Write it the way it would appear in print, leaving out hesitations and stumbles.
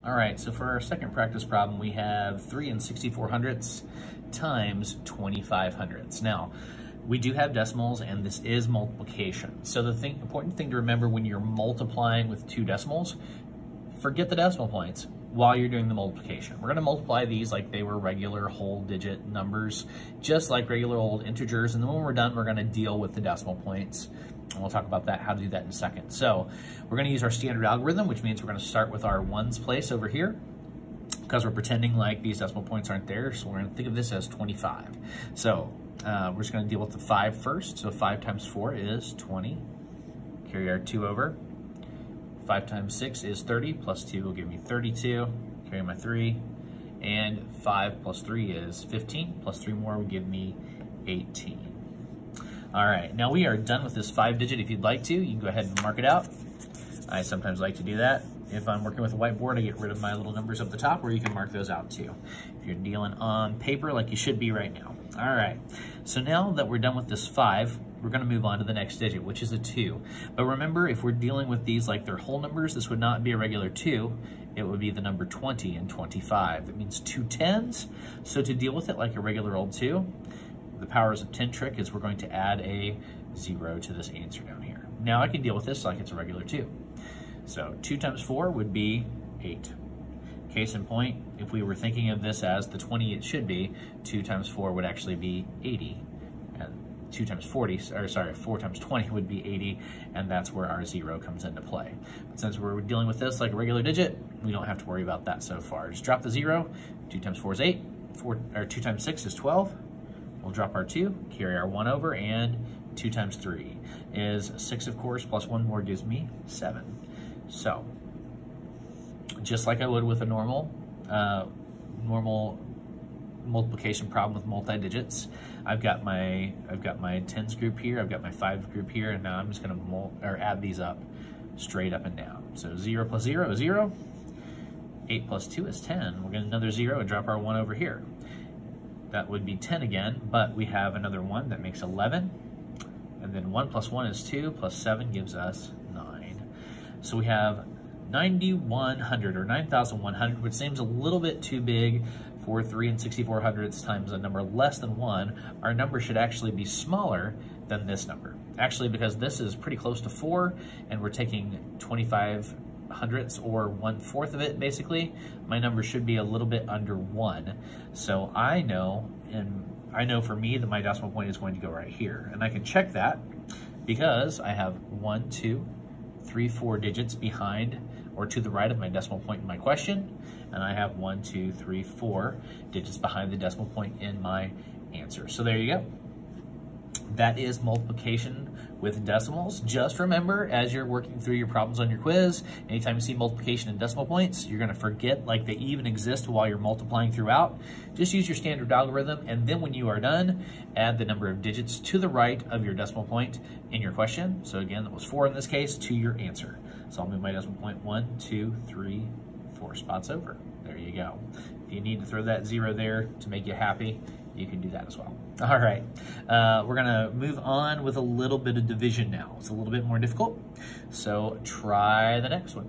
All right, so for our second practice problem, we have 3 6400ths times 2500ths. Now, we do have decimals, and this is multiplication. So the important thing to remember when you're multiplying with two decimals, forget the decimal points while you're doing the multiplication. We're gonna multiply these like they were regular whole digit numbers, just like regular old integers, and then when we're done, we're gonna deal with the decimal points. And we'll talk about that, how to do that in a second. So we're gonna use our standard algorithm, which means we're gonna start with our ones place over here, because we're pretending like these decimal points aren't there, so we're gonna think of this as 25. So we're just gonna deal with the 5 first. So 5 times 4 is 20. Carry our 2 over. 5 times 6 is 30, plus 2 will give me 32. Carry my 3. And 5 plus 3 is 15, plus 3 more will give me 18. All right, now we are done with this 5-digit. If you'd like to, you can go ahead and mark it out. I sometimes like to do that. If I'm working with a whiteboard, I get rid of my little numbers up the top, where you can mark those out too, if you're dealing on paper like you should be right now. All right, so now that we're done with this 5, we're gonna move on to the next digit, which is a 2. But remember, if we're dealing with these like they're whole numbers, this would not be a regular 2. It would be the number 20 and 25. That means 2 10s. So to deal with it like a regular old 2, the powers of 10 trick is we're going to add a 0 to this answer down here. Now I can deal with this like it's a regular 2. So 2 times 4 would be 8. Case in point, if we were thinking of this as the 20 it should be, 2 times 4 would actually be 80. And 2 times 40, or sorry, 4 times 20 would be 80, and that's where our 0 comes into play. But since we're dealing with this like a regular digit, we don't have to worry about that so far. Just drop the 0. 2 times 4 is 8. 2 times 6 is 12. We'll drop our 2, carry our 1 over, and 2 times 3 is 6, of course, plus 1 more gives me 7. So, just like I would with a normal multiplication problem with multi-digits, I've got my tens group here, I've got my 5 group here, and now I'm just gonna add these up straight up and down. So 0 plus 0 is 0. 8 plus 2 is 10. We'll get another 0 and drop our 1 over here. That would be 10 again, but we have another 1 that makes 11. And then 1 plus 1 is 2, plus 7 gives us 9. So we have 9,100 or 9,100, which seems a little bit too big for 3 6400ths times a number less than 1. Our number should actually be smaller than this number. Actually, because this is pretty close to 4, and we're taking 25 hundredths or 1/4 of it, basically, my number should be a little bit under 1. So I know for me that my decimal point is going to go right here. And I can check that because I have 1, 2, 3, 4 digits behind or to the right of my decimal point in my question. And I have 1, 2, 3, 4 digits behind the decimal point in my answer. So there you go. That is multiplication with decimals. Just remember, as you're working through your problems on your quiz, anytime you see multiplication in decimal points, you're gonna forget like they even exist while you're multiplying throughout. Just use your standard algorithm, and then when you are done, add the number of digits to the right of your decimal point in your question. So again, that was 4 in this case, to your answer. So I'll move my decimal point 1, 2, 3, 4 spots over. There you go. If you need to throw that 0 there to make you happy, you can do that as well. All right, we're gonna move on with a little bit of division now. It's a little bit more difficult, so try the next one.